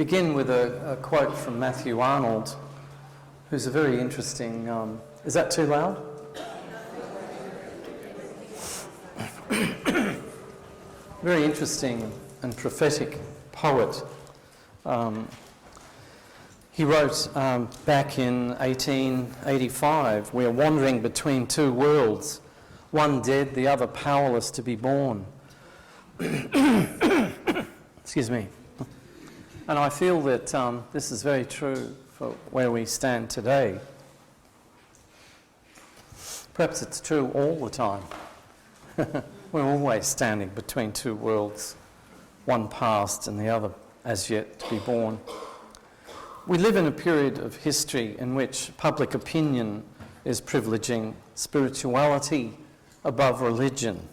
begin with a quote from Matthew Arnold, who's a very interesting... is that too loud? Very interesting and prophetic poet. He wrote back in 1885, "We are wandering between two worlds, one dead, the other powerless to be born." Excuse me. And I feel that this is very true for where we stand today. Perhaps it's true all the time. We're always standing between two worlds, one past and the other as yet to be born. We live in a period of history in which public opinion is privileging spirituality above religion,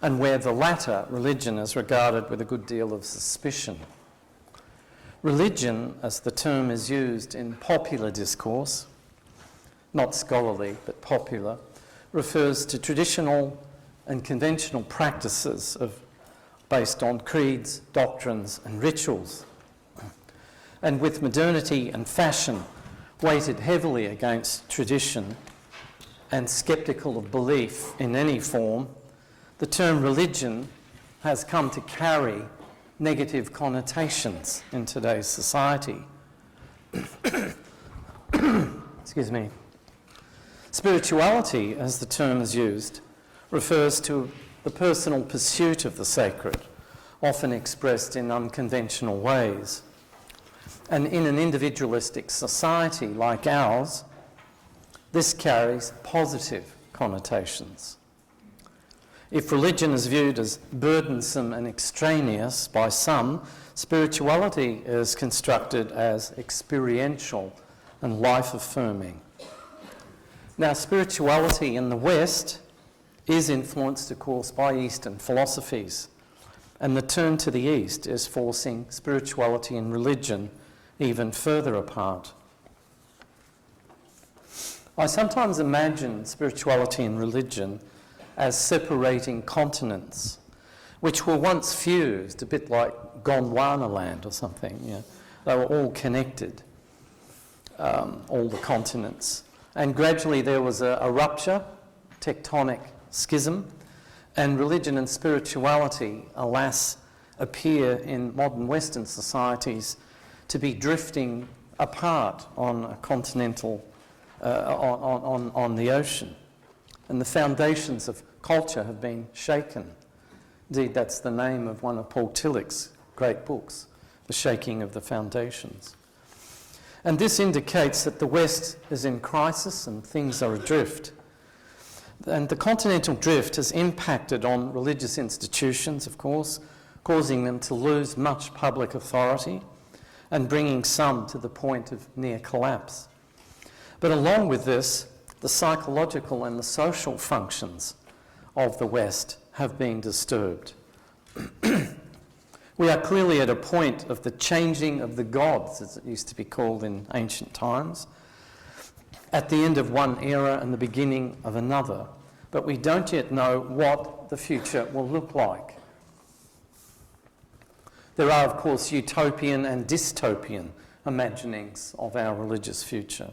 and where the latter, religion, is regarded with a good deal of suspicion. Religion, as the term is used in popular discourse, not scholarly but popular, refers to traditional and conventional practices based on creeds, doctrines and rituals. And with modernity and fashion weighted heavily against tradition and sceptical of belief in any form, the term religion has come to carry negative connotations in today's society. Excuse me. Spirituality, as the term is used, refers to the personal pursuit of the sacred, often expressed in unconventional ways. And in an individualistic society like ours, this carries positive connotations. If religion is viewed as burdensome and extraneous by some, spirituality is constructed as experiential and life-affirming. Now, spirituality in the West is influenced, of course, by Eastern philosophies, and the turn to the East is forcing spirituality and religion even further apart. I sometimes imagine spirituality and religion as separating continents, which were once fused, a bit like Gondwana land or something. You know, they were all connected, all the continents. And gradually there was a rupture, tectonic schism, and religion and spirituality, alas, appear in modern Western societies to be drifting apart on a continental, on the ocean. And the foundations of culture have been shaken. Indeed, that's the name of one of Paul Tillich's great books, The Shaking of the Foundations. And this indicates that the West is in crisis and things are adrift. And the continental drift has impacted on religious institutions, of course, causing them to lose much public authority and bringing some to the point of near collapse. But along with this, the psychological and the social functions of the West have been disturbed. We are clearly at a point of the changing of the gods, as it used to be called in ancient times, at the end of one era and the beginning of another, but we don't yet know what the future will look like. There are, of course, utopian and dystopian imaginings of our religious future.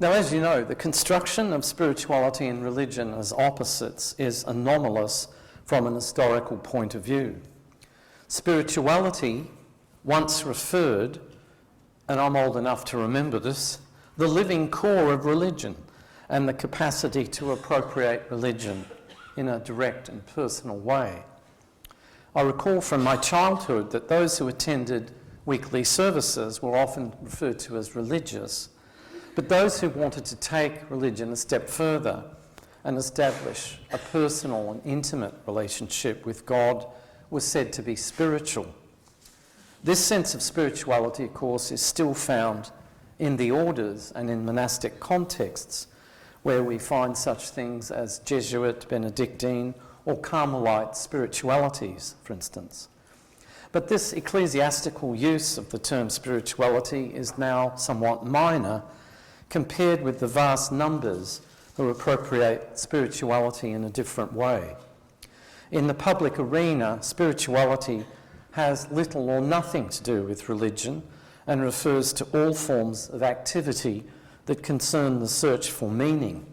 Now, as you know, the construction of spirituality and religion as opposites is anomalous from an historical point of view. Spirituality once referred, and I'm old enough to remember this, the living core of religion and the capacity to appropriate religion in a direct and personal way. I recall from my childhood that those who attended weekly services were often referred to as religious, but those who wanted to take religion a step further and establish a personal and intimate relationship with God was said to be spiritual. This sense of spirituality, of course, is still found in the orders and in monastic contexts, where we find such things as Jesuit, Benedictine, or Carmelite spiritualities, for instance. But this ecclesiastical use of the term spirituality is now somewhat minor compared with the vast numbers who appropriate spirituality in a different way. In the public arena, spirituality has little or nothing to do with religion and refers to all forms of activity that concern the search for meaning.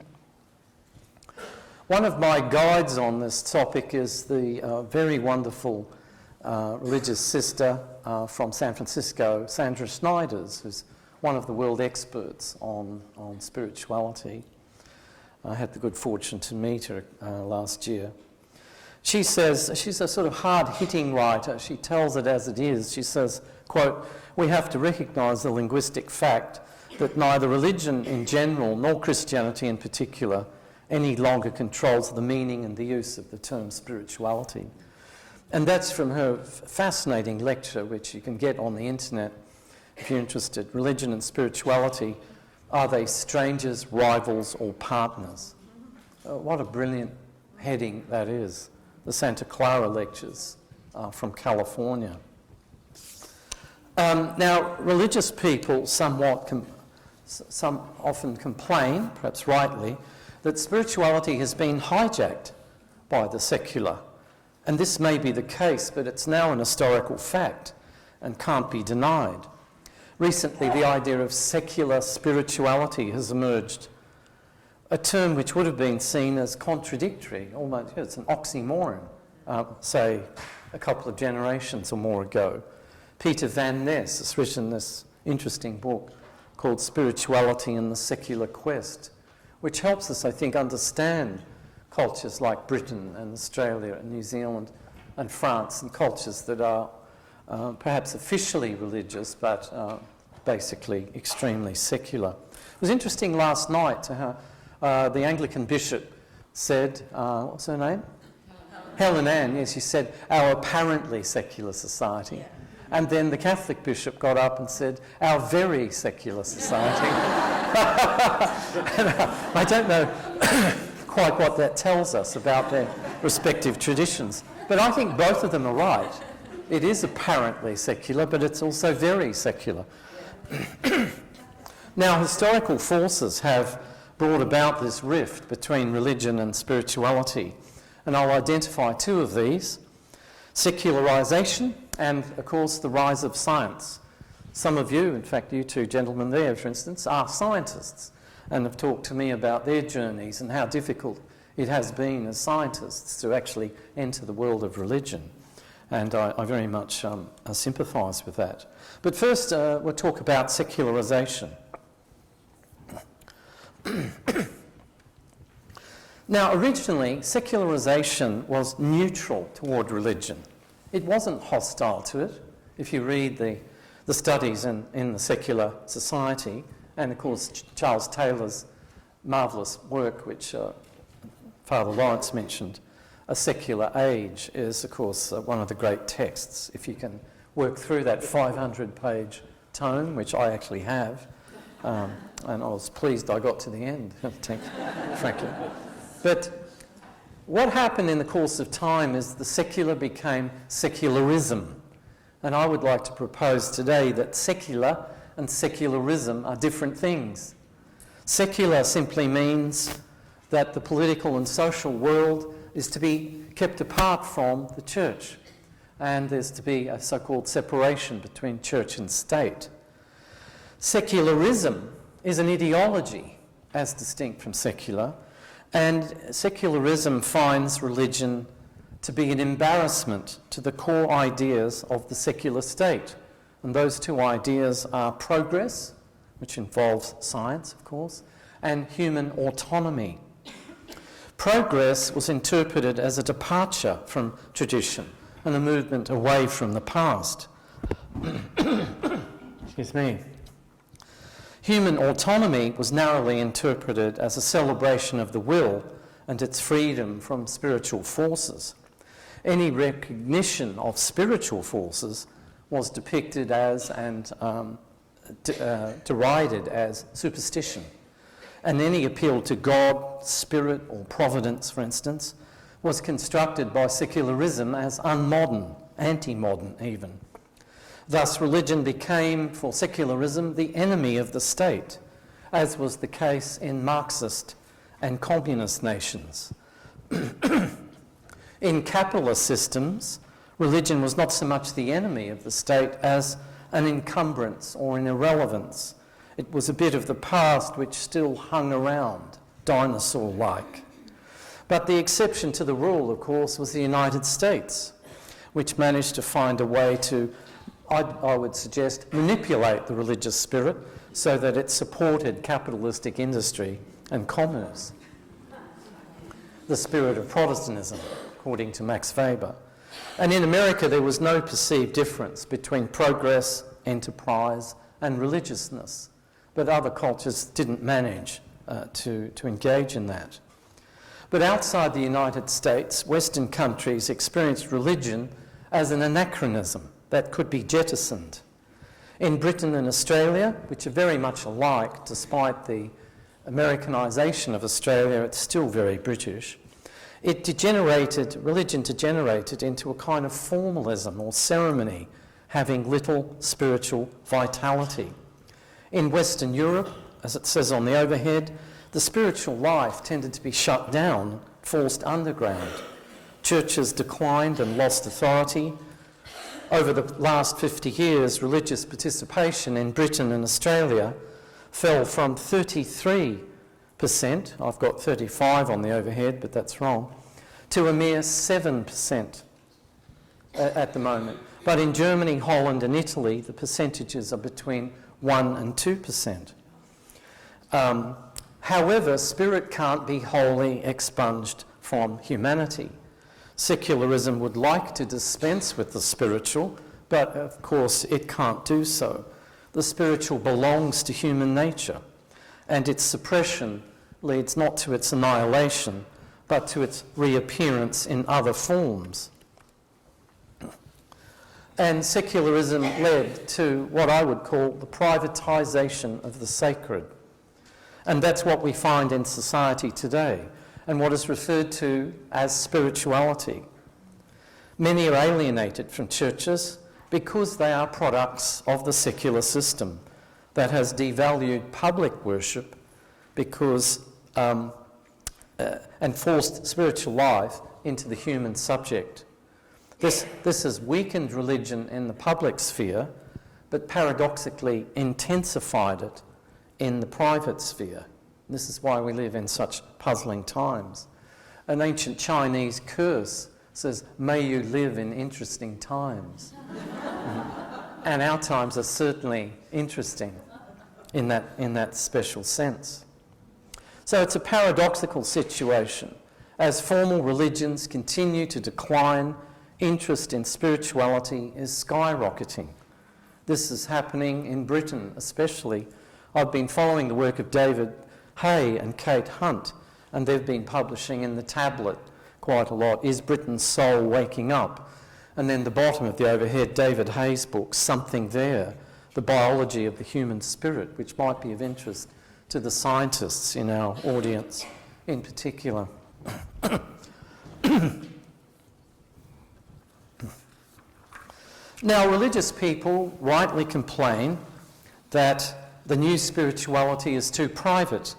One of my guides on this topic is the very wonderful religious sister from San Francisco, Sandra Schneiders, who's one of the world experts on spirituality. I had the good fortune to meet her last year. She says, she's a sort of hard-hitting writer. She tells it as it is. She says, quote, "We have to recognise the linguistic fact that neither religion in general nor Christianity in particular any longer controls the meaning and the use of the term spirituality." And that's from her fascinating lecture, which you can get on the internet if you're interested. Religion and spirituality, are they strangers, rivals, or partners? What a brilliant heading that is. The Santa Clara lectures from California. Now, religious people some often complain, perhaps rightly, that spirituality has been hijacked by the secular. And this may be the case, but it's now an historical fact and can't be denied. Recently, the idea of secular spirituality has emerged, a term which would have been seen as contradictory, almost, it's an oxymoron, say, a couple of generations or more ago. Peter Van Ness has written this interesting book called Spirituality and the Secular Quest, which helps us, I think, understand cultures like Britain and Australia and New Zealand and France, and cultures that are perhaps officially religious but basically extremely secular. It was interesting last night to have the Anglican bishop said, what's her name? Helen Ann, yes, she said, our apparently secular society. Yeah. And then the Catholic bishop got up and said, our very secular society. I don't know quite what that tells us about their respective traditions, but I think both of them are right. It is apparently secular, but it's also very secular. Now, historical forces have brought about this rift between religion and spirituality, and I'll identify two of these: secularization and, of course, the rise of science. Some of you, in fact you two gentlemen there, for instance, are scientists and have talked to me about their journeys and how difficult it has been as scientists to actually enter the world of religion. And I very much sympathise with that. But first, we'll talk about secularization. Now, originally, secularization was neutral toward religion. It wasn't hostile to it. If you read the studies in the secular society, and of course Charles Taylor's marvellous work, which Father Lawrence mentioned, A Secular Age, is of course one of the great texts. If you can work through that 500-page tome, which I actually have, and I was pleased I got to the end, frankly. But what happened in the course of time is the secular became secularism. And I would like to propose today that secular and secularism are different things. Secular simply means that the political and social world is to be kept apart from the church, and there's to be a so-called separation between church and state. Secularism is an ideology as distinct from secular, and secularism finds religion to be an embarrassment to the core ideas of the secular state. And those two ideas are progress, which involves science, of course, and human autonomy. Progress was interpreted as a departure from tradition and a movement away from the past. Excuse me. Human autonomy was narrowly interpreted as a celebration of the will and its freedom from spiritual forces. Any recognition of spiritual forces was depicted as and derided as superstition. And any appeal to God, spirit, or providence, for instance, was constructed by secularism as unmodern, anti-modern even. Thus, religion became, for secularism, the enemy of the state, as was the case in Marxist and communist nations. In capitalist systems, Religion was not so much the enemy of the state as an encumbrance or an irrelevance. It was a bit of the past which still hung around, dinosaur-like. But the exception to the rule, of course, was the United States, which managed to find a way to, I would suggest, manipulate the religious spirit so that it supported capitalistic industry and commerce. The spirit of Protestantism, according to Max Weber. And in America, there was no perceived difference between progress, enterprise, and religiousness. But other cultures didn't manage to engage in that. But outside the United States, Western countries experienced religion as an anachronism that could be jettisoned. In Britain and Australia, which are very much alike, despite the Americanisation of Australia, it's still very British. Religion degenerated into a kind of formalism or ceremony, having little spiritual vitality. In Western Europe, as it says on the overhead, the spiritual life tended to be shut down, forced underground. Churches declined and lost authority. Over the last 50 years, religious participation in Britain and Australia fell from 33%, I've got 35 on the overhead, but that's wrong, to a mere 7% at the moment. But in Germany, Holland and Italy, the percentages are between 1 and 2%. However, spirit can't be wholly expunged from humanity. Secularism would like to dispense with the spiritual, but of course it can't do so. The spiritual belongs to human nature, and its suppression leads not to its annihilation, but to its reappearance in other forms. And secularism led to what I would call the privatisation of the sacred. And that's what we find in society today, and what is referred to as spirituality. Many are alienated from churches because they are products of the secular system that has devalued public worship and forced spiritual life into the human subject. This has weakened religion in the public sphere, but paradoxically intensified it in the private sphere. This is why we live in such puzzling times. An ancient Chinese curse says, "May you live in interesting times." And our times are certainly interesting in that special sense. So it's a paradoxical situation. As formal religions continue to decline, interest in spirituality is skyrocketing. This is happening in Britain especially. I've been following the work of David Hay and Kate Hunt, and they've been publishing in the tablet quite a lot, Is Britain's Soul Waking Up? And then the bottom of the overhead, David Hay's book, Something There, The Biology of the Human Spirit, which might be of interest to the scientists in our audience in particular. Now, religious people rightly complain that the new spirituality is too private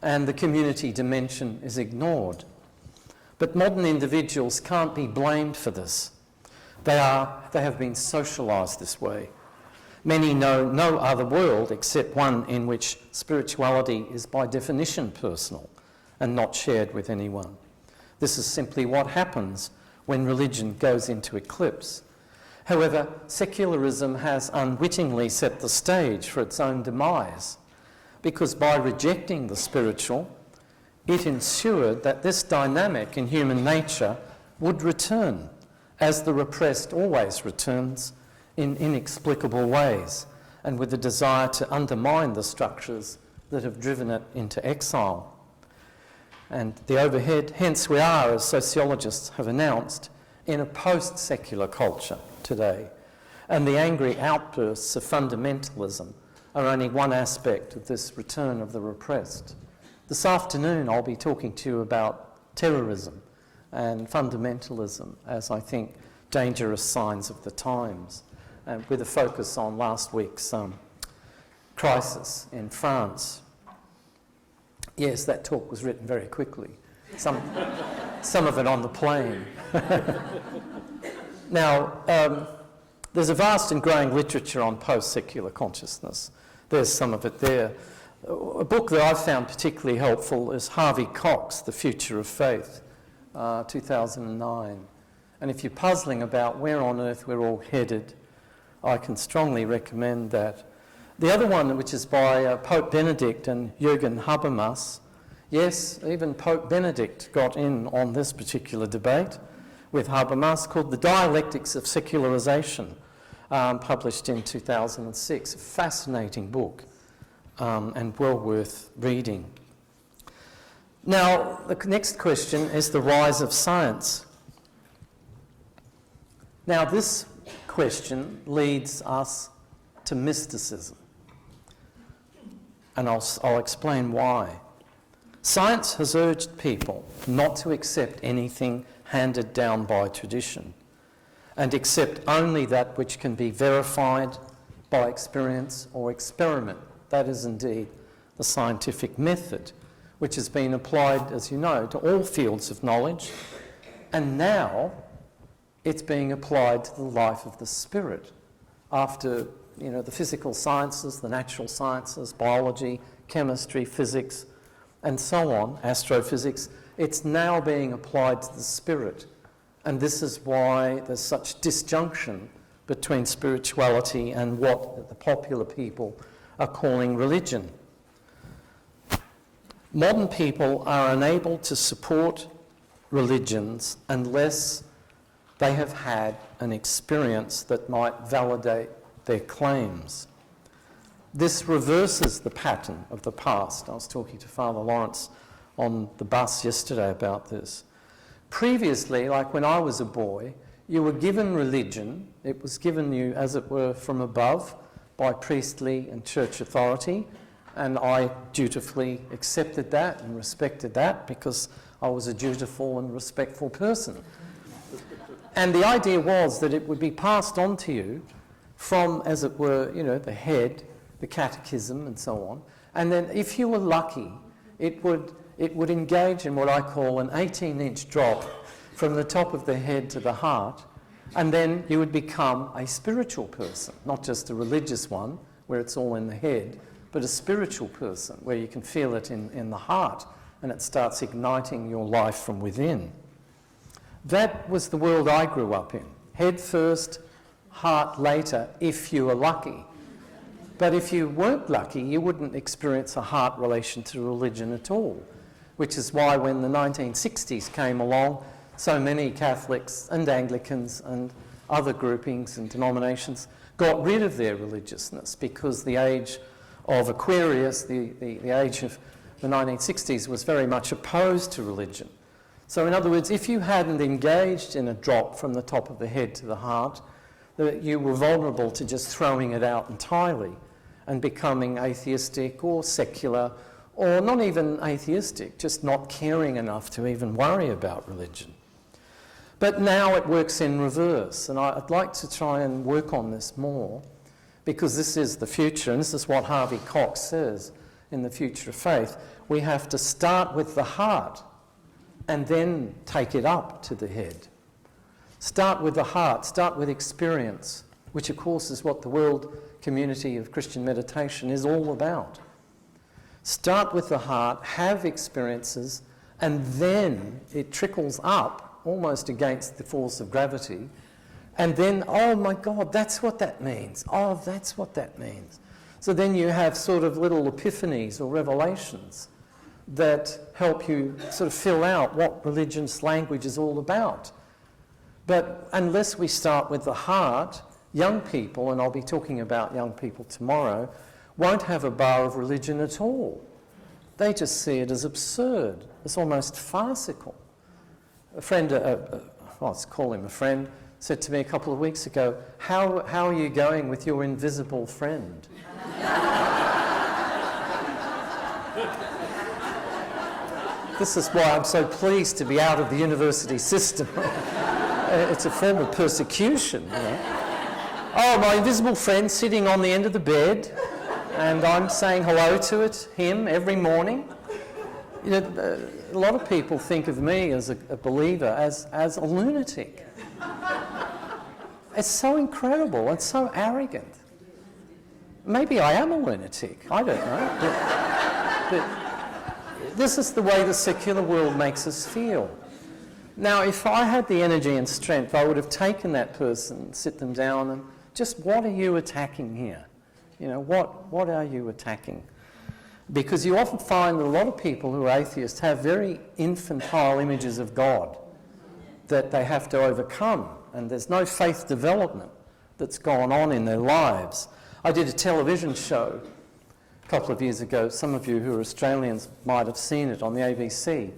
and the community dimension is ignored. But modern individuals can't be blamed for this. They have been socialised this way. Many know no other world except one in which spirituality is by definition personal and not shared with anyone. This is simply what happens when religion goes into eclipse. However, secularism has unwittingly set the stage for its own demise, because by rejecting the spiritual, it ensured that this dynamic in human nature would return, as the repressed always returns, in inexplicable ways, and with the desire to undermine the structures that have driven it into exile. And the overhead, hence we are, as sociologists have announced, in a post-secular culture today. And the angry outbursts of fundamentalism are only one aspect of this return of the repressed. This afternoon I'll be talking to you about terrorism and fundamentalism as, I think, dangerous signs of the times, with a focus on last week's crisis in France. Yes, that talk was written very quickly. Some of it on the plane. Now, there's a vast and growing literature on post-secular consciousness. There's some of it there. A book that I've found particularly helpful is Harvey Cox, The Future of Faith, 2009. And if you're puzzling about where on earth we're all headed, I can strongly recommend that. The other one, which is by Pope Benedict and Jürgen Habermas, yes, even Pope Benedict got in on this particular debate with Habermas, called The Dialectics of Secularization, published in 2006. A fascinating book and well worth reading. Now, the next question is the rise of science. Now, this question leads us to mysticism, and I'll explain why. Science has urged people not to accept anything handed down by tradition and accept only that which can be verified by experience or experiment. That is indeed the scientific method, which has been applied, as you know, to all fields of knowledge, and now it's being applied to the life of the spirit. After, the physical sciences, the natural sciences, biology, chemistry, physics, and so on, astrophysics, it's now being applied to the spirit. And this is why there's such disjunction between spirituality and what the popular people are calling religion. Modern people are unable to support religions unless they have had an experience that might validate their claims. This reverses the pattern of the past. I was talking to Father Lawrence on the bus yesterday about this. Previously, like when I was a boy, you were given religion. It was given you, as it were, from above by priestly and church authority, and I dutifully accepted that and respected that because I was a dutiful and respectful person. And the idea was that it would be passed on to you from, as it were, the head, the catechism and so on. And then if you were lucky, it would engage in what I call an 18-inch drop from the top of the head to the heart, and then you would become a spiritual person, not just a religious one where it's all in the head, but a spiritual person where you can feel it in the heart and it starts igniting your life from within. That was the world I grew up in. Head first, heart later, if you were lucky. But if you weren't lucky, you wouldn't experience a heart relation to religion at all, which is why when the 1960s came along, so many Catholics and Anglicans and other groupings and denominations got rid of their religiousness because the age of Aquarius, the age of the 1960s, was very much opposed to religion. So in other words, if you hadn't engaged in a drop from the top of the head to the heart, you were vulnerable to just throwing it out entirely and becoming atheistic or secular, or not even atheistic, just not caring enough to even worry about religion. But now it works in reverse, and I'd like to try and work on this more, because this is the future, and this is what Harvey Cox says in The Future of Faith. We have to start with the heart and then take it up to the head. Start with the heart, start with experience, which of course is what the world community of Christian meditation is all about. Start with the heart, have experiences, and then it trickles up almost against the force of gravity, and then, oh my God, that's what that means. Oh, that's what that means. So then you have sort of little epiphanies or revelations that help you sort of fill out what religion's language is all about. But unless we start with the heart, young people, and I'll be talking about young people tomorrow, won't have a bar of religion at all. They just see it as absurd. It's almost farcical. A friend, let's call him a friend, said to me a couple of weeks ago, how are you going with your invisible friend? This is why I'm so pleased to be out of the university system. It's a form of persecution, you know. Oh, my invisible friend sitting on the end of the bed, and I'm saying hello to him every morning. You know, a lot of people think of me as a believer as a lunatic. It's so incredible and so arrogant. Maybe I am a lunatic, I don't know. But this is the way the secular world makes us feel. Now, if I had the energy and strength, I would have taken that person, sit them down and just, what are you attacking here? You know, what are you attacking? Because you often find that a lot of people who are atheists have very infantile images of God that they have to overcome, and there's no faith development that's gone on in their lives. I did a television show a couple of years ago. Some of you who are Australians might have seen it on the ABC.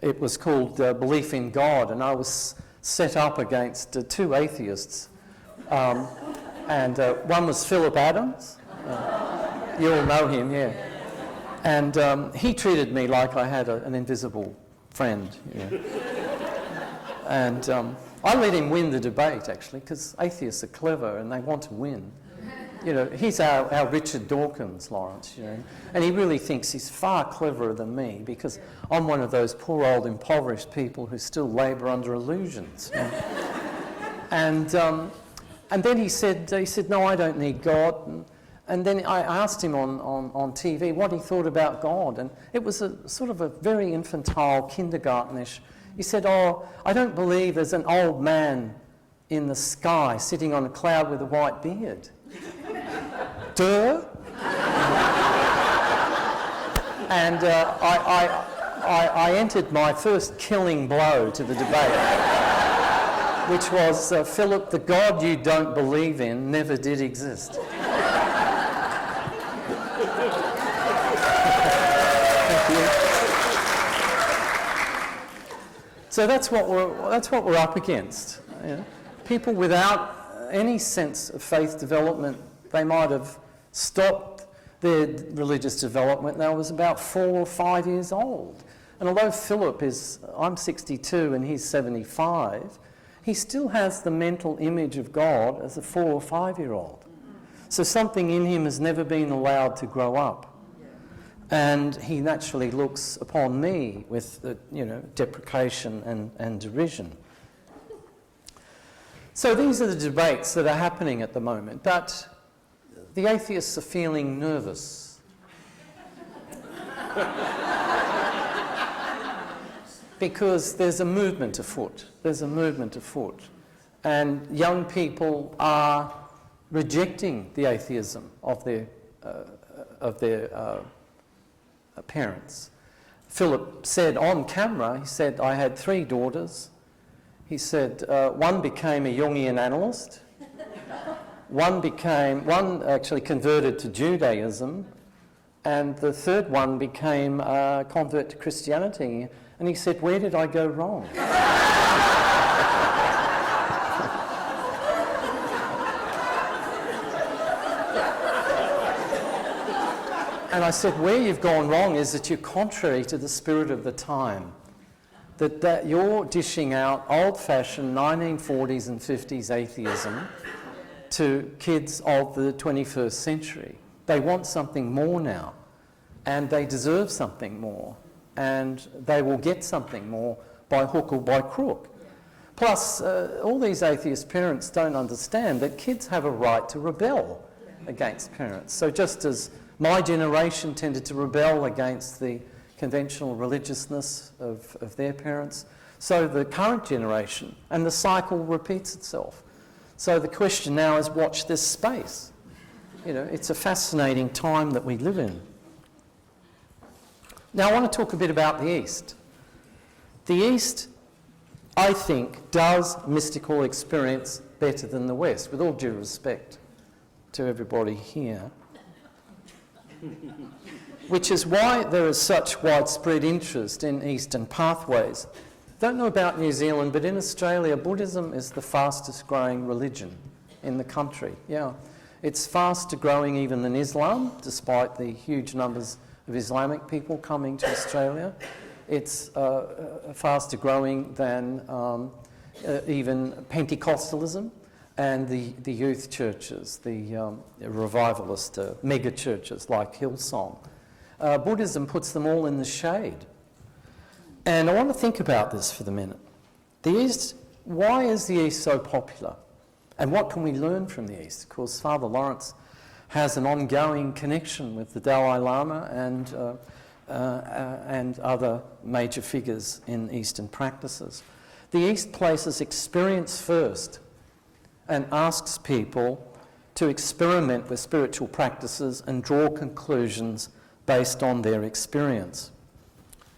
It was called Belief in God, and I was set up against two atheists. And one was Philip Adams. You all know him, yeah. And he treated me like I had an invisible friend. Yeah. And I let him win the debate, actually, because atheists are clever and they want to win. You know, he's our Richard Dawkins, Lawrence, you know, and he really thinks he's far cleverer than me because I'm one of those poor old impoverished people who still labour under illusions. You know? And then he said, no, I don't need God. And then I asked him on TV what he thought about God, and it was a sort of a very infantile, kindergartenish. He said, oh, I don't believe there's an old man in the sky sitting on a cloud with a white beard. Duh. And I entered my first killing blow to the debate, which was, Philip, the God you don't believe in never did exist. Thank you. So that's what we're up against. You know? People without any sense of faith development. They might have stopped their religious development when I was about 4 or 5 years old. And although Philip I'm 62 and he's 75, he still has the mental image of God as a 4 or 5-year-old. So something in him has never been allowed to grow up. And he naturally looks upon me with, deprecation and derision. So these are the debates that are happening at the moment. But the atheists are feeling nervous. Because there's a movement afoot. And young people are rejecting the atheism of their parents. Philip said on camera, he said, I had 3 daughters. He said, one became a Jungian analyst. One actually converted to Judaism, and the third one became a convert to Christianity. And he said, where did I go wrong? And I said, where you've gone wrong is that you're contrary to the spirit of the time. That you're dishing out old-fashioned 1940s and 50s atheism to kids of the 21st century. They want something more now, and they deserve something more, and they will get something more by hook or by crook. Plus, all these atheist parents don't understand that kids have a right to rebel against parents. So just as my generation tended to rebel against the conventional religiousness of their parents, so the current generation, and the cycle repeats itself. So the question now is, watch this space. You know, it's a fascinating time that we live in. Now I want to talk a bit about the East. The East, I think, does mystical experience better than the West, with all due respect to everybody here. Which is why there is such widespread interest in Eastern pathways. Don't know about New Zealand, but in Australia, Buddhism is the fastest growing religion in the country. Yeah, it's faster growing even than Islam, despite the huge numbers of Islamic people coming to Australia. It's faster growing than even Pentecostalism and the youth churches, the revivalist mega churches like Hillsong. Buddhism puts them all in the shade. And I want to think about this for the minute. The East, why is the East so popular? And what can we learn from the East? Of course, Father Lawrence has an ongoing connection with the Dalai Lama and other major figures in Eastern practices. The East places experience first and asks people to experiment with spiritual practices and draw conclusions based on their experience.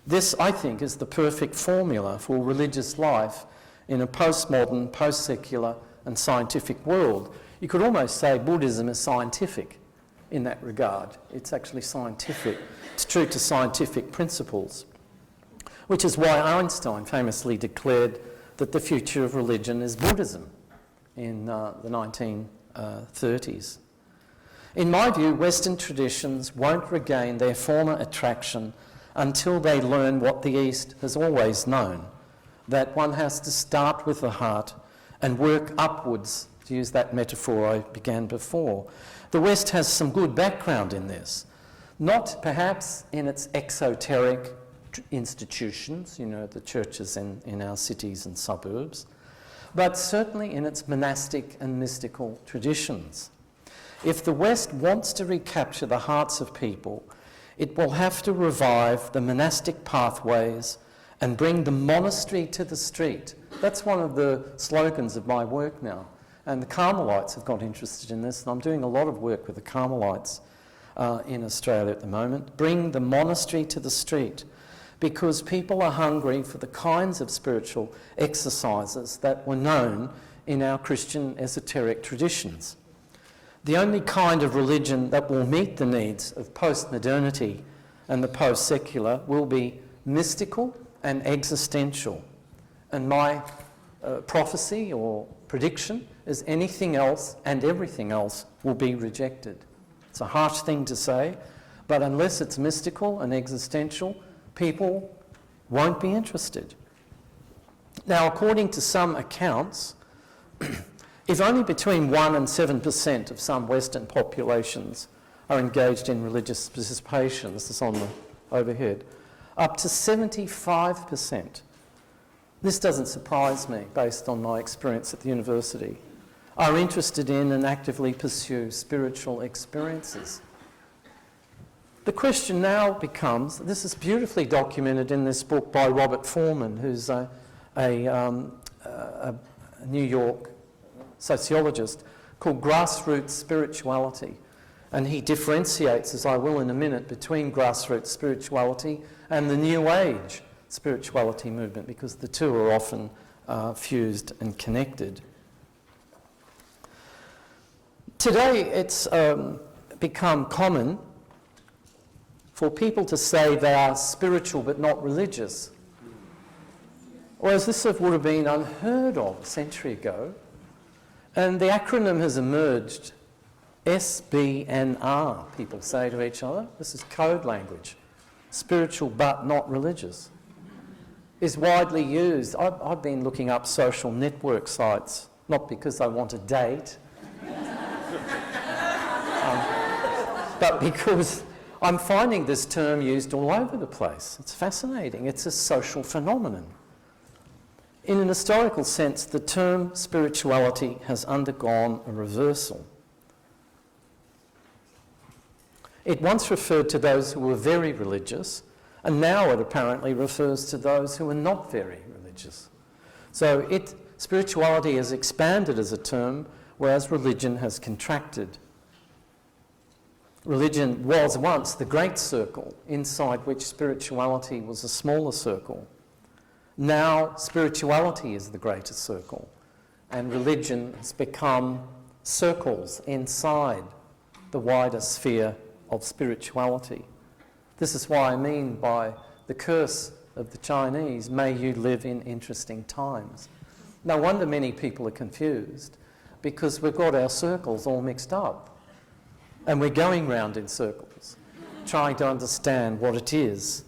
This, I think, is the perfect formula for religious life in a postmodern, post-secular and scientific world. You could almost say Buddhism is scientific in that regard. It's actually scientific. It's true to scientific principles, which is why Einstein famously declared that the future of religion is Buddhism in the 1930s. In my view, Western traditions won't regain their former attraction until they learn what the East has always known, that one has to start with the heart and work upwards, to use that metaphor I began before. The West has some good background in this, not perhaps in its exoteric institutions, you know, the churches in our cities and suburbs, but certainly in its monastic and mystical traditions. If the West wants to recapture the hearts of people, it will have to revive the monastic pathways and bring the monastery to the street. That's one of the slogans of my work now. And the Carmelites have got interested in this, and I'm doing a lot of work with the Carmelites in Australia at the moment. Bring the monastery to the street, because people are hungry for the kinds of spiritual exercises that were known in our Christian esoteric traditions. The only kind of religion that will meet the needs of post-modernity and the post-secular will be mystical and existential. And my prophecy or prediction is anything else and everything else will be rejected. It's a harsh thing to say, but unless it's mystical and existential, people won't be interested. Now, according to some accounts, if only between 1% and 7% of some Western populations are engaged in religious participation, this is on the overhead, up to 75%, this doesn't surprise me based on my experience at the university, are interested in and actively pursue spiritual experiences. The question now becomes, this is beautifully documented in this book by Robert Foreman, who's a New York sociologist, called Grassroots Spirituality. And he differentiates, as I will in a minute, between grassroots spirituality and the New Age spirituality movement, because the two are often fused and connected. Today, it's become common for people to say they are spiritual but not religious, whereas this would have been unheard of a century ago. And the acronym has emerged, SBNR, people say to each other. This is code language. Spiritual but not religious. Is widely used. I've been looking up social network sites, not because I want a date, but because I'm finding this term used all over the place. It's fascinating. It's a social phenomenon. In an historical sense, the term spirituality has undergone a reversal. It once referred to those who were very religious, and now it apparently refers to those who are not very religious. So spirituality has expanded as a term, whereas religion has contracted. Religion was once the great circle, inside which spirituality was a smaller circle. Now spirituality is the greater circle, and religion has become circles inside the wider sphere of spirituality. This is why I mean by the curse of the Chinese, may you live in interesting times. No wonder many people are confused, because we've got our circles all mixed up. And we're going round in circles, trying to understand what it is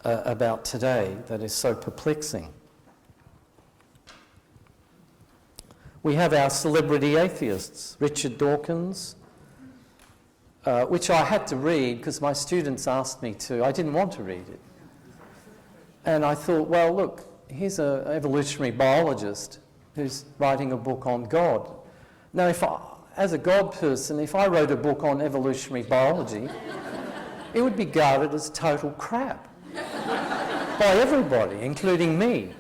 about today that is so perplexing. We have our celebrity atheists, Richard Dawkins, which I had to read because my students asked me to. I didn't want to read it. And I thought, well, look, here's an evolutionary biologist who's writing a book on God. Now, as a God person, if I wrote a book on evolutionary biology, it would be regarded as total crap by everybody, including me.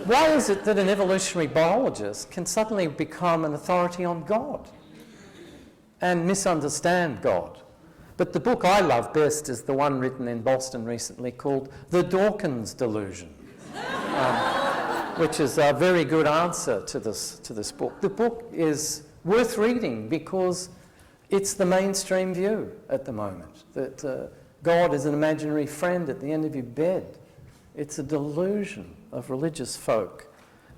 Why is it that an evolutionary biologist can suddenly become an authority on God and misunderstand God? But the book I love best is the one written in Boston recently called The Dawkins Delusion, which is a very good answer to this book. The book is worth reading because it's the mainstream view at the moment, that God is an imaginary friend at the end of your bed. It's a delusion of religious folk,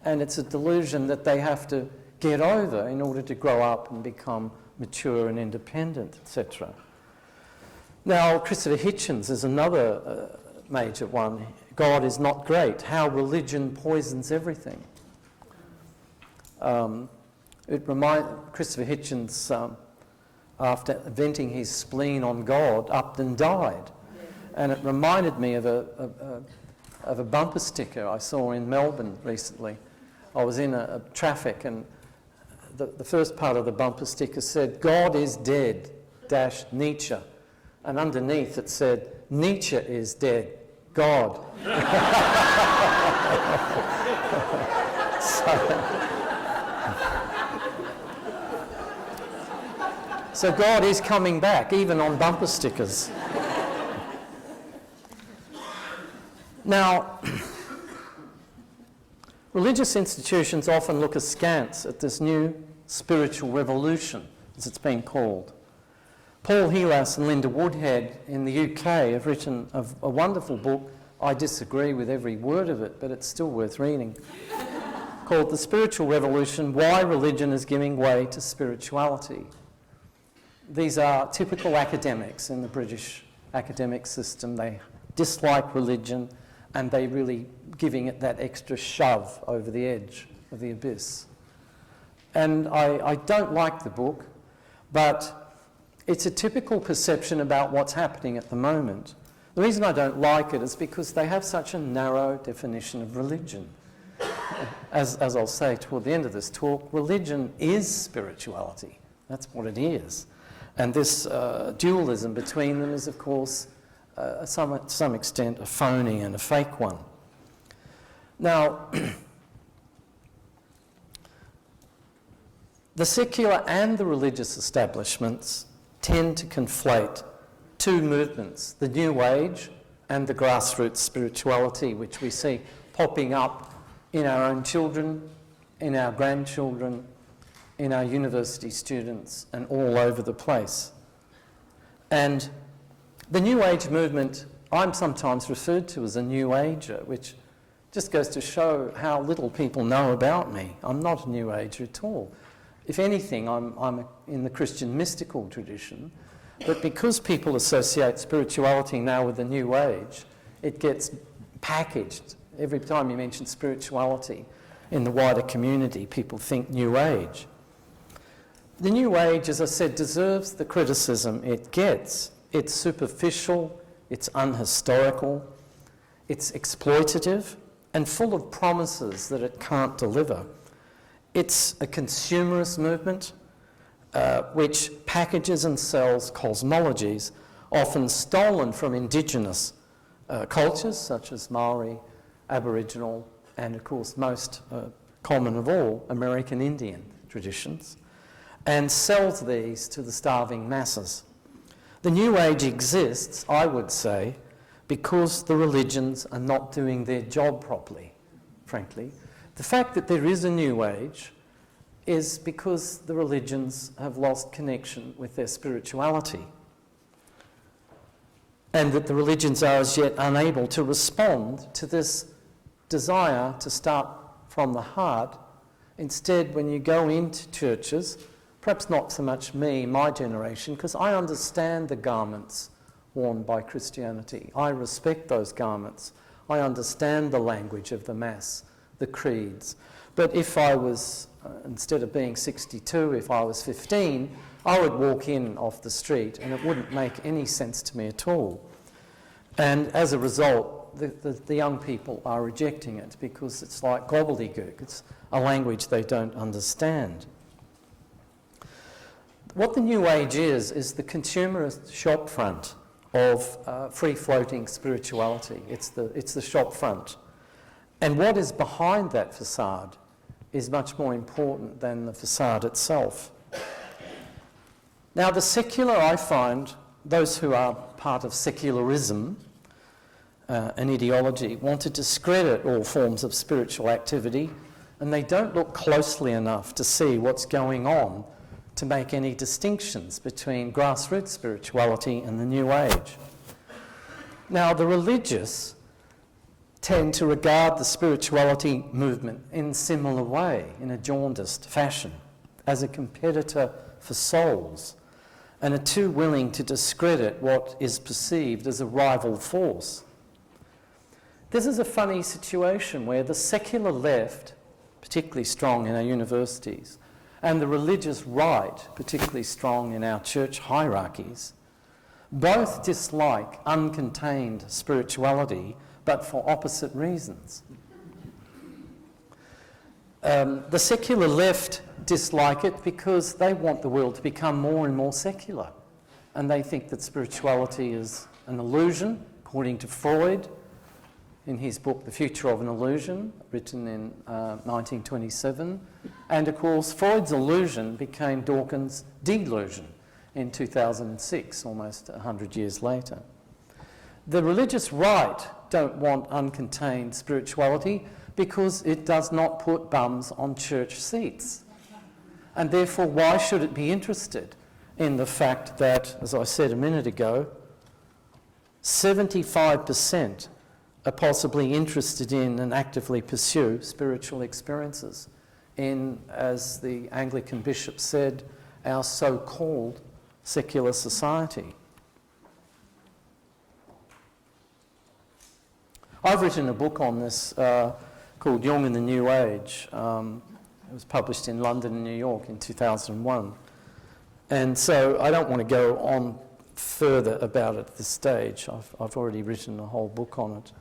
and it's a delusion that they have to get over in order to grow up and become mature and independent, etc. Now, Christopher Hitchens is another major one. God is not great. How religion poisons everything. Christopher Hitchens, after venting his spleen on God, upped and died. And it reminded me of a bumper sticker I saw in Melbourne recently. I was in a traffic, and the first part of the bumper sticker said, "God is dead, Nietzsche." And underneath it said, "Nietzsche is dead, God." So God is coming back, even on bumper stickers. Now, religious institutions often look askance at this new spiritual revolution, as it's been called. Paul Helas and Linda Woodhead in the UK have written a wonderful book. I disagree with every word of it, but it's still worth reading, called The Spiritual Revolution: Why Religion is Giving Way to Spirituality. These are typical academics in the British academic system. They dislike religion, and they really giving it that extra shove over the edge of the abyss. And I don't like the book, but it's a typical perception about what's happening at the moment. The reason I don't like it is because they have such a narrow definition of religion. As I'll say toward the end of this talk, religion is spirituality. That's what it is. And this dualism between them is, of course, to some extent, a phony and a fake one. Now, the secular and the religious establishments tend to conflate two movements, the New Age and the grassroots spirituality, which we see popping up in our own children, in our grandchildren, in our university students, and all over the place. And the New Age movement, I'm sometimes referred to as a New Ager, which just goes to show how little people know about me. I'm not a New Ager at all. If anything, I'm in the Christian mystical tradition, but because people associate spirituality now with the New Age, it gets packaged. Every time you mention spirituality in the wider community, people think New Age. The New Age, as I said, deserves the criticism it gets. It's superficial, it's unhistorical, it's exploitative, and full of promises that it can't deliver. It's a consumerist movement which packages and sells cosmologies, often stolen from indigenous cultures such as Maori, Aboriginal, and of course most common of all, American Indian traditions, and sells these to the starving masses. The New Age exists, I would say, because the religions are not doing their job properly, frankly. The fact that there is a New Age is because the religions have lost connection with their spirituality, and that the religions are as yet unable to respond to this desire to start from the heart. Instead, when you go into churches, perhaps not so much me, my generation, because I understand the garments worn by Christianity. I respect those garments. I understand the language of the Mass, the creeds. But if I was, instead of being 62, if I was 15, I would walk in off the street and it wouldn't make any sense to me at all. And as a result, the young people are rejecting it because it's like gobbledygook. It's a language they don't understand. What the New Age is the consumerist shopfront of free-floating spirituality. It's the shopfront. And what is behind that facade is much more important than the facade itself. Now, the secular, I find, those who are part of secularism, an ideology, want to discredit all forms of spiritual activity, and they don't look closely enough to see what's going on to make any distinctions between grassroots spirituality and the New Age. Now, the religious tend to regard the spirituality movement in a similar way, in a jaundiced fashion, as a competitor for souls, and are too willing to discredit what is perceived as a rival force. This is a funny situation where the secular left, particularly strong in our universities, and the religious right, particularly strong in our church hierarchies, both dislike uncontained spirituality, but for opposite reasons. The secular left dislike it because they want the world to become more and more secular, and they think that spirituality is an illusion, according to Freud, in his book The Future of an Illusion, written in 1927. And of course, Freud's illusion became Dawkins' delusion in 2006, almost 100 years later. The religious right don't want uncontained spirituality because it does not put bums on church seats. And therefore, why should it be interested in the fact that, as I said a minute ago, 75% are possibly interested in and actively pursue spiritual experiences in, as the Anglican bishop said, our so-called secular society. I've written a book on this called Jung and the New Age. It was published in London and New York in 2001. And so I don't want to go on further about it at this stage. I've already written a whole book on it.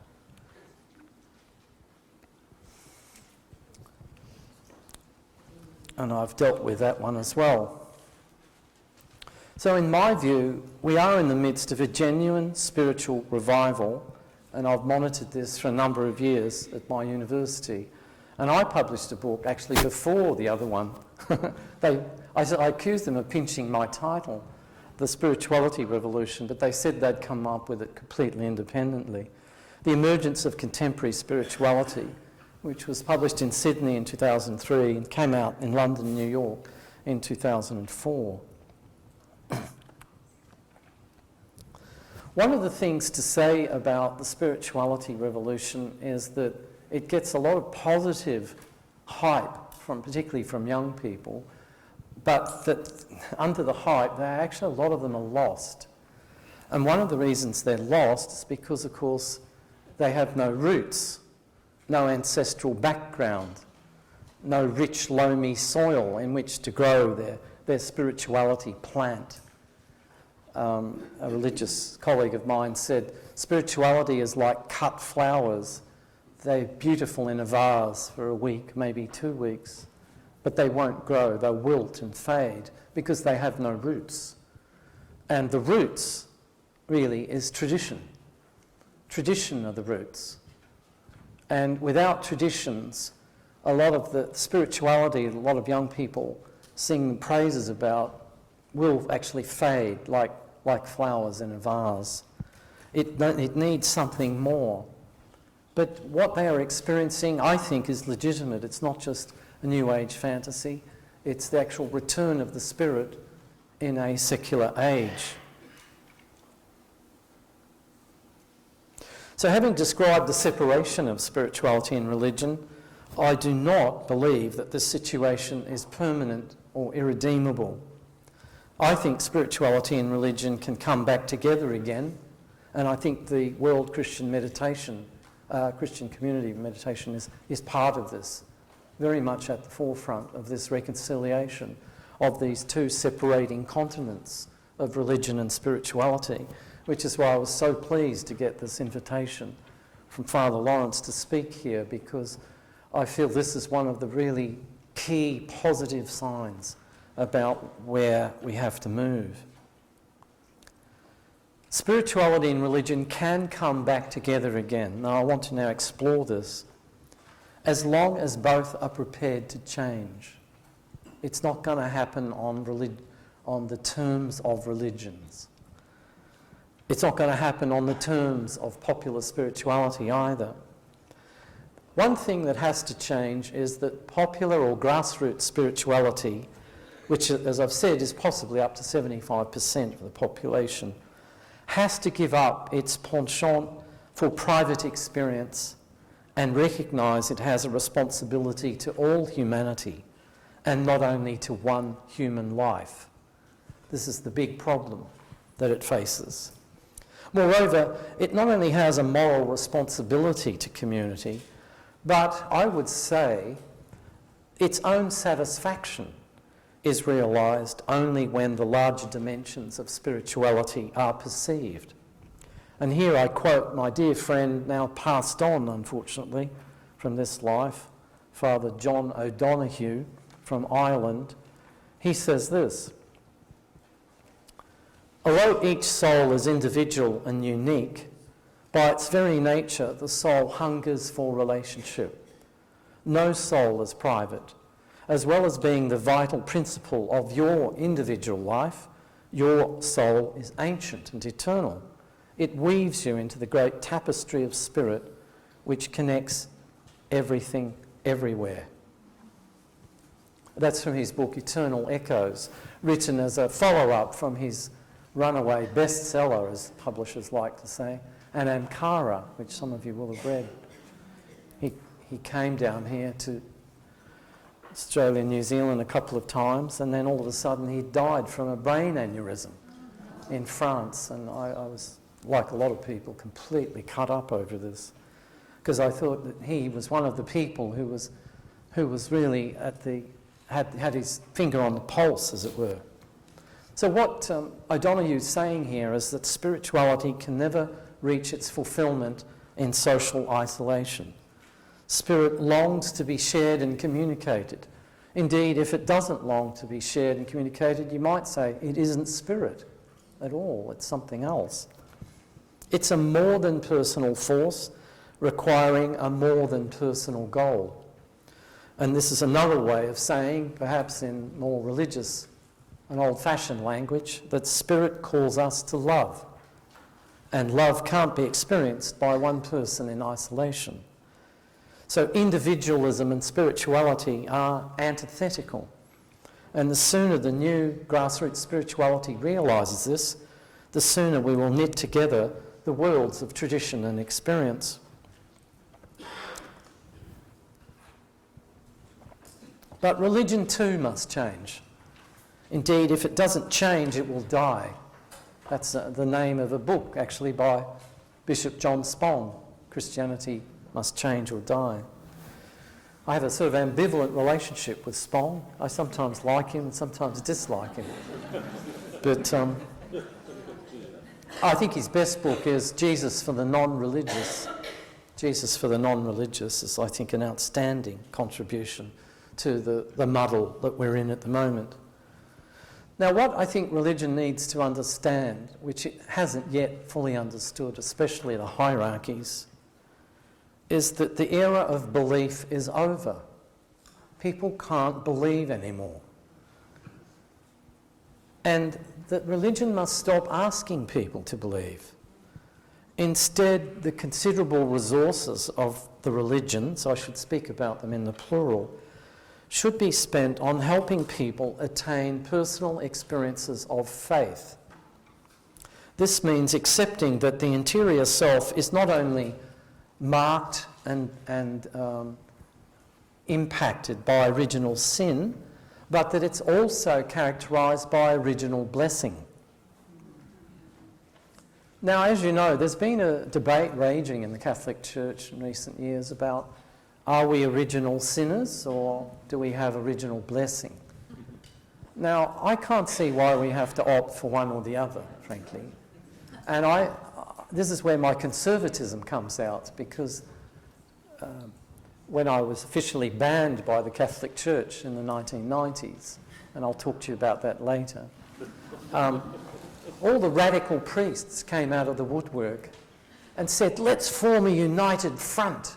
And I've dealt with that one as well. So in my view, we are in the midst of a genuine spiritual revival, and I've monitored this for a number of years at my university. And I published a book actually before the other one. I accused them of pinching my title, The Spirituality Revolution, but they said they'd come up with it completely independently. The Emergence of Contemporary Spirituality, which was published in Sydney in 2003 and came out in London and New York in 2004. One of the things to say about the spirituality revolution is that it gets a lot of positive hype, particularly from young people, but that under the hype, a lot of them are lost. And one of the reasons they're lost is because, of course, they have no roots, no ancestral background, no rich, loamy soil in which to grow their spirituality plant. A religious colleague of mine said, spirituality is like cut flowers. They're beautiful in a vase for a week, maybe 2 weeks, but they won't grow. They'll wilt and fade because they have no roots. And the roots really is tradition. Tradition are the roots. And without traditions, a lot of the spirituality that a lot of young people sing praises about will actually fade like flowers in a vase. It needs something more. But what they are experiencing, I think, is legitimate. It's not just a New Age fantasy. It's the actual return of the spirit in a secular age. So having described the separation of spirituality and religion, I do not believe that this situation is permanent or irredeemable. I think spirituality and religion can come back together again, and I think the World Christian Meditation, Christian Community Meditation is part of this, very much at the forefront of this reconciliation of these two separating continents of religion and spirituality, which is why I was so pleased to get this invitation from Father Lawrence to speak here, because I feel this is one of the really key positive signs about where we have to move. Spirituality and religion can come back together again. Now, I want to now explore this. As long as both are prepared to change. It's not going to happen on the terms of religions. It's not going to happen on the terms of popular spirituality either. One thing that has to change is that popular or grassroots spirituality, which, as I've said, is possibly up to 75% of the population, has to give up its penchant for private experience and recognise it has a responsibility to all humanity and not only to one human life. This is the big problem that it faces. Moreover, it not only has a moral responsibility to community, but I would say its own satisfaction is realised only when the larger dimensions of spirituality are perceived. And here I quote my dear friend, now passed on unfortunately from this life, Father John O'Donoghue from Ireland. He says this: although each soul is individual and unique, by its very nature the soul hungers for relationship. No soul is private. As well as being the vital principle of your individual life, your soul is ancient and eternal. It weaves you into the great tapestry of spirit which connects everything everywhere. That's from his book Eternal Echoes, written as a follow-up from his runaway bestseller, as publishers like to say, and Ankara, which some of you will have read. He came down here to Australia and New Zealand a couple of times, and then all of a sudden he died from a brain aneurysm in France, and I was, like a lot of people, completely cut up over this, because I thought that he was one of the people who was really had his finger on the pulse, as it were. So what O'Donoghue's saying here is that spirituality can never reach its fulfilment in social isolation. Spirit longs to be shared and communicated. Indeed, if it doesn't long to be shared and communicated, you might say it isn't spirit at all, it's something else. It's a more than personal force requiring a more than personal goal. And this is another way of saying, perhaps in more religious and old-fashioned language, that spirit calls us to love. And love can't be experienced by one person in isolation. So individualism and spirituality are antithetical. And the sooner the new grassroots spirituality realises this, the sooner we will knit together the worlds of tradition and experience. But religion too must change. Indeed, if it doesn't change, it will die. That's the name of a book, actually, by Bishop John Spong, Christianity Must Change or Die. I have a sort of ambivalent relationship with Spong. I sometimes like him and sometimes dislike him. But I think his best book is Jesus for the Non-Religious. Jesus for the Non-Religious is, I think, an outstanding contribution to the muddle that we're in at the moment. Now, what I think religion needs to understand, which it hasn't yet fully understood, especially the hierarchies, is that the era of belief is over. People can't believe anymore. And that religion must stop asking people to believe. Instead, the considerable resources of the religions, I should speak about them in the plural, should be spent on helping people attain personal experiences of faith. This means accepting that the interior self is not only marked and impacted by original sin, but that it's also characterised by original blessing. Now, as you know, there's been a debate raging in the Catholic Church in recent years about, are we original sinners or do we have original blessing? Now, I can't see why we have to opt for one or the other, frankly. And this is where my conservatism comes out, because when I was officially banned by the Catholic Church in the 1990s, and I'll talk to you about that later, all the radical priests came out of the woodwork and said, let's form a united front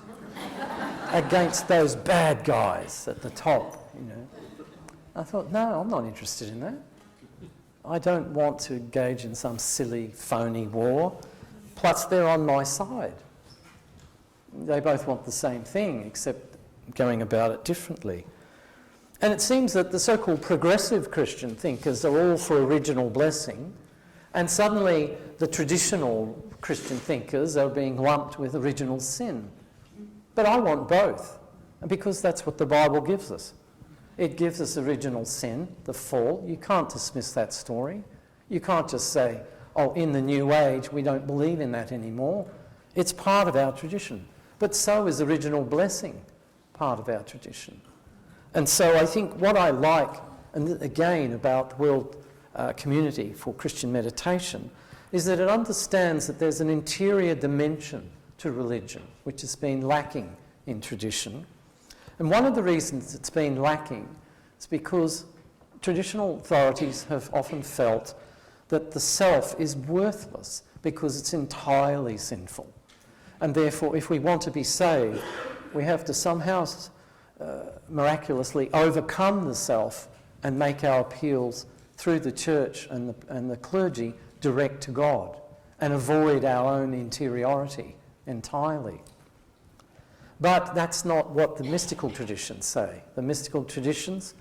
against those bad guys at the top, you know. I thought, no, I'm not interested in that. I don't want to engage in some silly, phony war. Plus, they're on my side. They both want the same thing, except going about it differently. And it seems that the so-called progressive Christian thinkers are all for original blessing, and suddenly the traditional Christian thinkers are being lumped with original sin. But I want both, because that's what the Bible gives us. It gives us original sin, the fall. You can't dismiss that story. You can't just say, oh, in the new age, we don't believe in that anymore. It's part of our tradition. But so is original blessing part of our tradition. And so I think what I like, and again, about the World Community for Christian Meditation, is that it understands that there's an interior dimension to religion, which has been lacking in tradition. And one of the reasons it's been lacking is because traditional authorities have often felt that the self is worthless because it's entirely sinful. And therefore, if we want to be saved, we have to somehow miraculously overcome the self and make our appeals through the church and the clergy direct to God and avoid our own interiority entirely. But that's not what the mystical traditions say. The mystical traditions,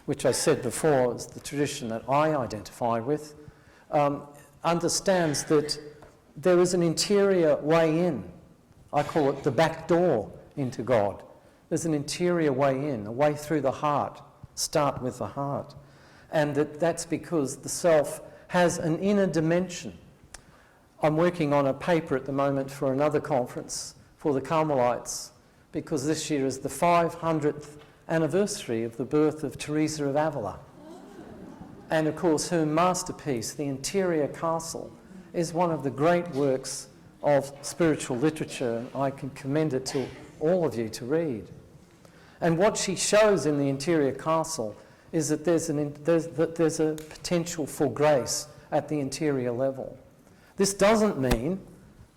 which I said before is the tradition that I identify with, understands that there is an interior way in. I call it the back door into God. There's an interior way in, a way through the heart. Start with the heart. And that's because the self has an inner dimension. I'm working on a paper at the moment for another conference for the Carmelites, because this year is the 500th anniversary of the birth of Teresa of Avila. And of course, her masterpiece, The Interior Castle, is one of the great works of spiritual literature. I can commend it to all of you to read. And what she shows in The Interior Castle is that there's a potential for grace at the interior level. This doesn't mean,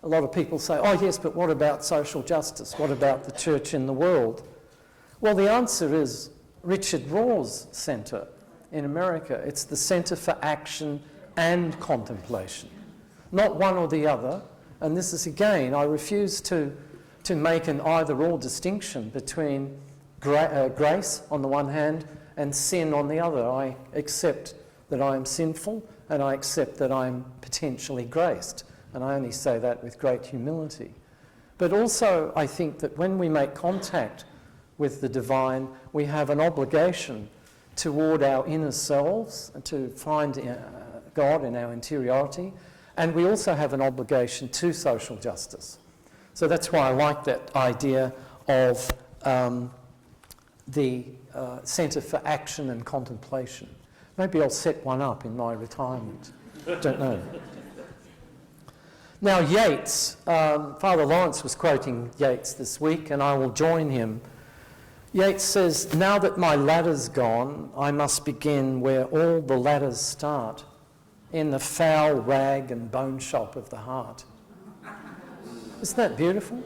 a lot of people say, oh yes, but what about social justice? What about the church in the world? Well, the answer is Richard Rohr's centre in America. It's the Centre for Action and Contemplation, not one or the other. And this is, again, I refuse to make an either-or distinction between grace on the one hand and sin on the other. I accept that I am sinful and I accept that I am potentially graced. And I only say that with great humility. But also, I think that when we make contact with the divine, we have an obligation toward our inner selves and to find God in our interiority. And we also have an obligation to social justice. So that's why I like that idea of the Centre for Action and Contemplation. Maybe I'll set one up in my retirement. Don't know. Now, Yeats, Father Lawrence was quoting Yeats this week, and I will join him. Yeats says, now that my ladder's gone, I must begin where all the ladders start, in the foul rag and bone shop of the heart. Isn't that beautiful?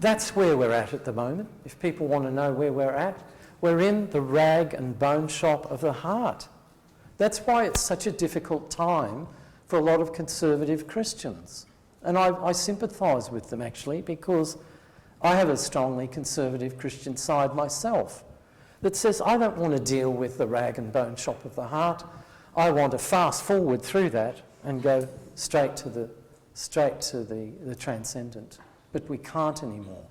That's where we're at the moment. If people want to know where we're in the rag and bone shop of the heart. That's why it's such a difficult time for a lot of conservative Christians. And I sympathise with them, actually, because I have a strongly conservative Christian side myself that says I don't want to deal with the rag and bone shop of the heart. I want to fast forward through that and go straight to the transcendent. But we can't anymore.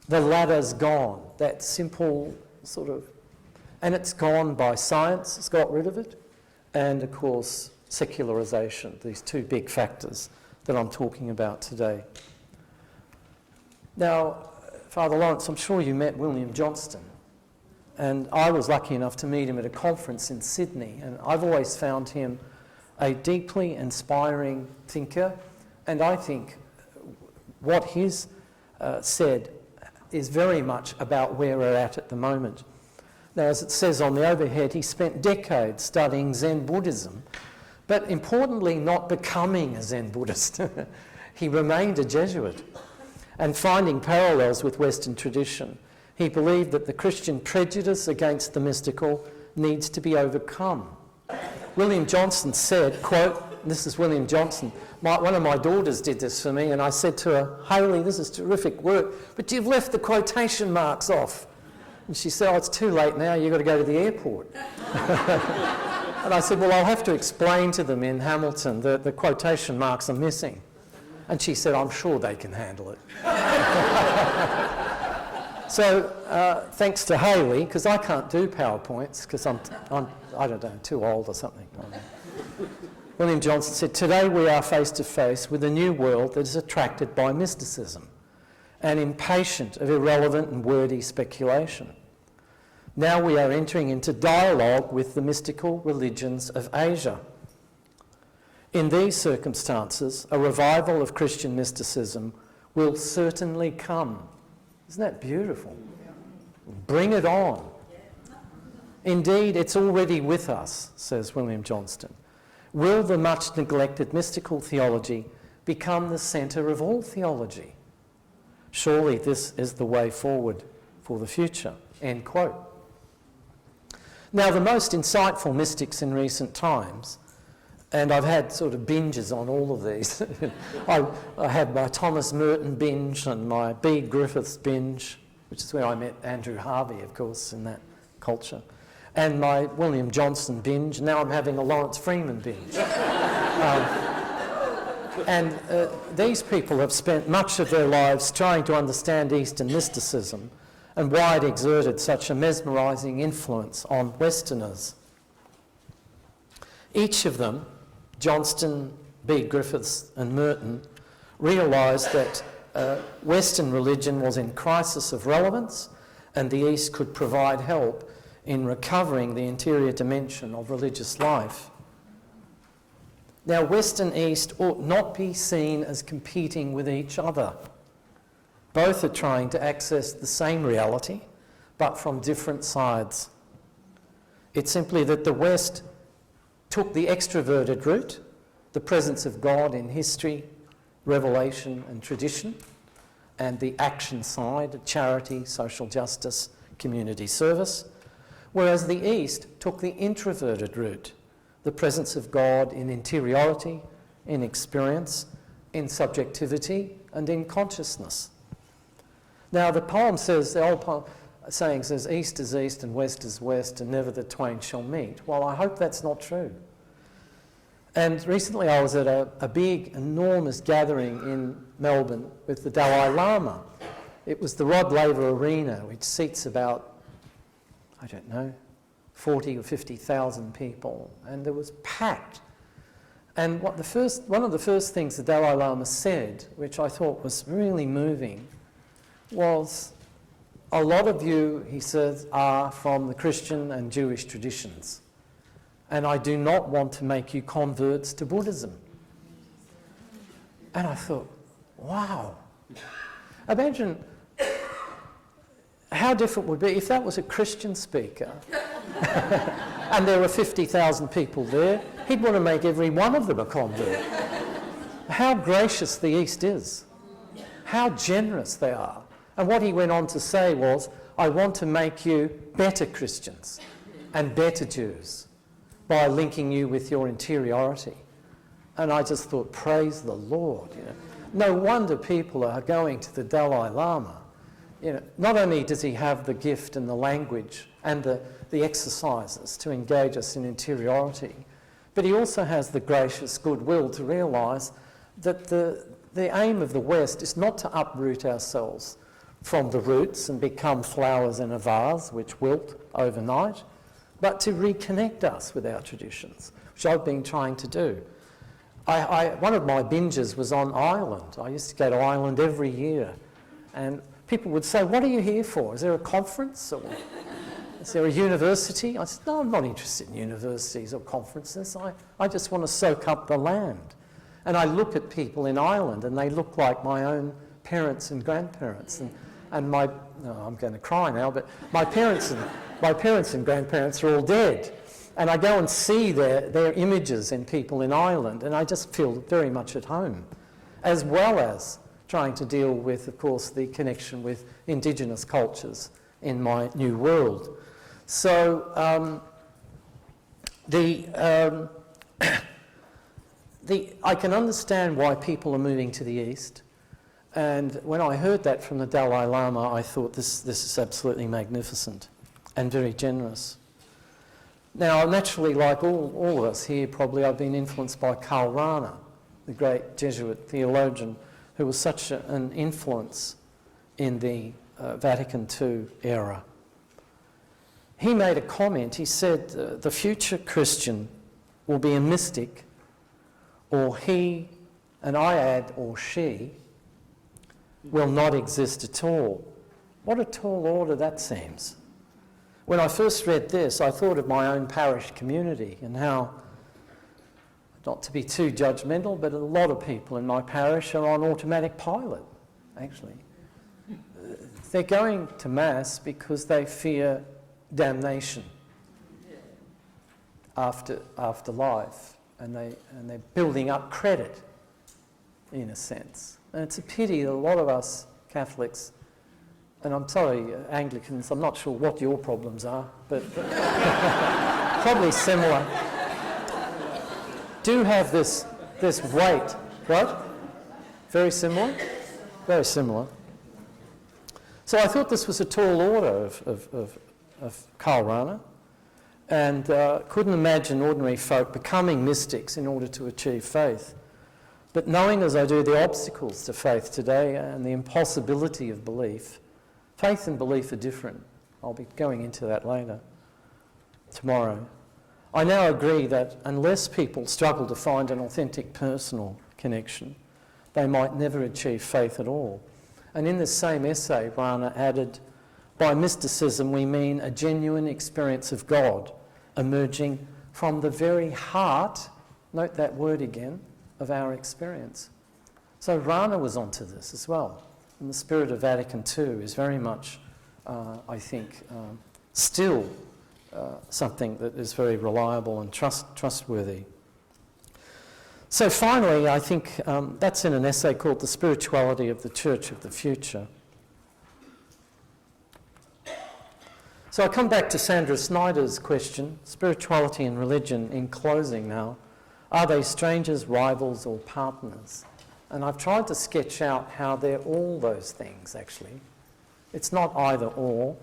The ladder's gone, that simple sort of... And it's gone by science, it's got rid of it, and of course secularisation, these two big factors that I'm talking about today. Now, Father Lawrence, I'm sure you met William Johnston, and I was lucky enough to meet him at a conference in Sydney, and I've always found him a deeply inspiring thinker, and I think what he's said is very much about where we're at the moment. Now, as it says on the overhead, he spent decades studying Zen Buddhism, but importantly, not becoming a Zen Buddhist. He remained a Jesuit, and finding parallels with Western tradition, he believed that the Christian prejudice against the mystical needs to be overcome. William Johnson said, quote, this is William Johnson, one of my daughters did this for me, and I said to her, Hayley, this is terrific work, but you've left the quotation marks off. And she said, oh, it's too late now, you've got to go to the airport. And I said, well, I'll have to explain to them in Hamilton that the quotation marks are missing. And she said, I'm sure they can handle it. So thanks to Hayley, because I can't do PowerPoints, because I'm, I don't know, too old or something. William Johnson said, today we are face to face with a new world that is attracted by mysticism and impatient of irrelevant and wordy speculation. Now we are entering into dialogue with the mystical religions of Asia. In these circumstances, a revival of Christian mysticism will certainly come. Isn't that beautiful? Bring it on. Indeed, it's already with us, says William Johnston. Will the much neglected mystical theology become the centre of all theology? Surely this is the way forward for the future. End quote. Now, the most insightful mystics in recent times, and I've had sort of binges on all of these. I had my Thomas Merton binge and my B. Griffiths binge, which is where I met Andrew Harvey, of course, in that culture, and my William Johnson binge. Now I'm having a Lawrence Freeman binge. These people have spent much of their lives trying to understand Eastern mysticism and why it exerted such a mesmerising influence on Westerners. Each of them, Johnston, B. Griffiths and Merton, realised that Western religion was in crisis of relevance and the East could provide help in recovering the interior dimension of religious life. Now, West and East ought not be seen as competing with each other. Both are trying to access the same reality, but from different sides. It's simply that the West took the extroverted route, the presence of God in history, revelation and tradition, and the action side, charity, social justice, community service, whereas the East took the introverted route, the presence of God in interiority, in experience, in subjectivity, and in consciousness. Now, the poem says, the old saying says, East is East and West is West, and never the twain shall meet. Well, I hope that's not true. And recently I was at a big, enormous gathering in Melbourne with the Dalai Lama. It was the Rod Laver Arena, which seats about, 40 or 50,000 people, and it was packed. And one of the first things the Dalai Lama said, which I thought was really moving, was, a lot of you, he says, are from the Christian and Jewish traditions, and I do not want to make you converts to Buddhism. And I thought, wow. Imagine how different it would be if that was a Christian speaker and there were 50,000 people there. He'd want to make every one of them a convert. How gracious the East is. How generous they are. And what he went on to say was, I want to make you better Christians and better Jews by linking you with your interiority. And I just thought, praise the Lord. No wonder people are going to the Dalai Lama. Not only does he have the gift and the language and the exercises to engage us in interiority, but he also has the gracious goodwill to realise that the aim of the West is not to uproot ourselves from the roots and become flowers in a vase which wilt overnight, but to reconnect us with our traditions, which I've been trying to do. One of my binges was on Ireland. I used to go to Ireland every year, and people would say, what are you here for? Is there a conference? Or is there a university? I said, no, I'm not interested in universities or conferences. I just want to soak up the land. And I look at people in Ireland and they look like my own parents and grandparents. and I'm going to cry now, but my parents and grandparents are all dead. And I go and see their images in people in Ireland, and I just feel very much at home, as well as trying to deal with, of course, the connection with Indigenous cultures in my new world. So I can understand why people are moving to the East. And when I heard that from the Dalai Lama, I thought this is absolutely magnificent and very generous. Now, naturally, like all of us here, probably I've been influenced by Karl Rahner, the great Jesuit theologian, who was such an influence in the Vatican II era. He made a comment. He said, the future Christian will be a mystic, or he, and I add, or she, will not exist at all. What a tall order that seems. When I first read this, I thought of my own parish community and how, not to be too judgmental, but a lot of people in my parish are on automatic pilot, actually. They're going to Mass because they fear damnation after life, and they're building up credit, in a sense. And it's a pity that a lot of us Catholics, and I'm sorry, Anglicans, I'm not sure what your problems are, but probably similar, do have this weight, right? Very similar? Very similar. So I thought this was a tall order of Karl Rahner, and couldn't imagine ordinary folk becoming mystics in order to achieve faith. But knowing as I do the obstacles to faith today and the impossibility of belief, faith and belief are different. I'll be going into that later, tomorrow. I now agree that unless people struggle to find an authentic personal connection, they might never achieve faith at all. And in this same essay, Rahner added, by mysticism we mean a genuine experience of God emerging from the very heart, note that word again, of our experience. So Rahner was onto this as well. And the spirit of Vatican II is very much, I think, still something that is very reliable and trustworthy. So finally, I think that's in an essay called The Spirituality of the Church of the Future. So I come back to Sandra Snyder's question, spirituality and religion, in closing now. Are they strangers, rivals, or partners? And I've tried to sketch out how they're all those things, actually. It's not either or.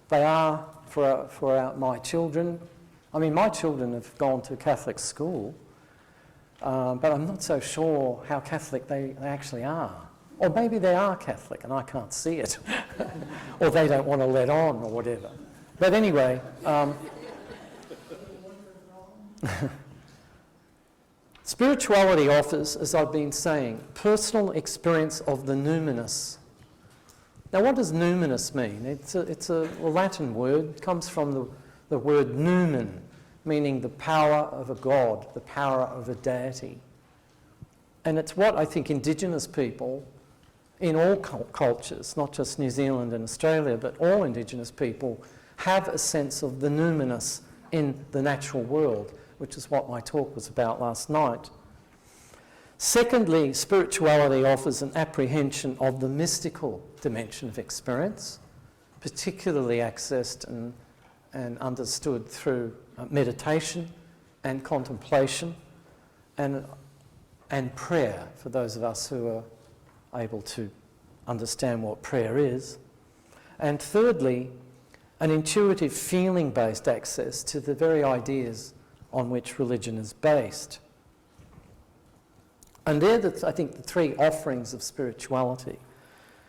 They are for my children. I mean, my children have gone to Catholic school, but I'm not so sure how Catholic they actually are. Or maybe they are Catholic and I can't see it. Or they don't want to let on or whatever. But anyway, spirituality offers, as I've been saying, personal experience of the numinous. Now, what does numinous mean? It's a Latin word. It comes from the word numen, meaning the power of a god, the power of a deity. And it's what I think Indigenous people in all cultures, not just New Zealand and Australia, but all Indigenous people have a sense of the numinous in the natural world, which is what my talk was about last night. Secondly, spirituality offers an apprehension of the mystical dimension of experience, particularly accessed and understood through meditation and contemplation and prayer, for those of us who are able to understand what prayer is. And thirdly, an intuitive feeling-based access to the very ideas on which religion is based. And they're, I think, the three offerings of spirituality.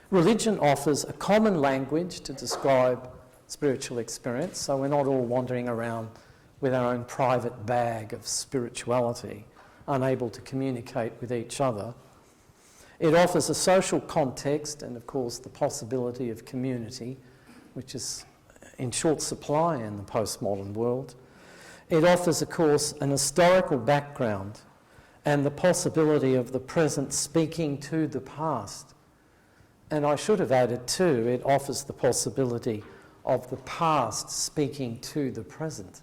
Religion offers a common language to describe spiritual experience, so we're not all wandering around with our own private bag of spirituality, unable to communicate with each other. It offers a social context and, of course, the possibility of community, which is in short supply in the postmodern world. It offers, of course, an historical background and the possibility of the present speaking to the past And I should have added too, it offers the possibility of the past speaking to the present.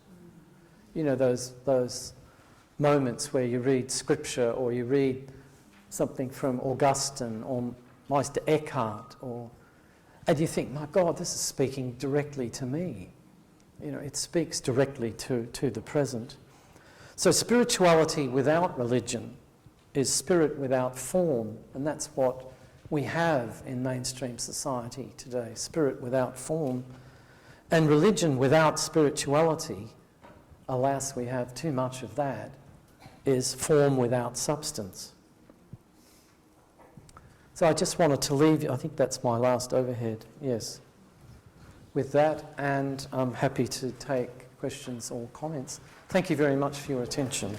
You know, those moments where you read scripture or you read something from Augustine or Meister Eckhart, and you think, my God, this is speaking directly to me. You know, it speaks directly to the present. So spirituality without religion is spirit without form, and that's what we have in mainstream society today, spirit without form. And religion without spirituality, alas, we have too much of that, is form without substance. So I just wanted to leave you, I think that's my last overhead, yes, with that, and I'm happy to take questions or comments. Thank you very much for your attention.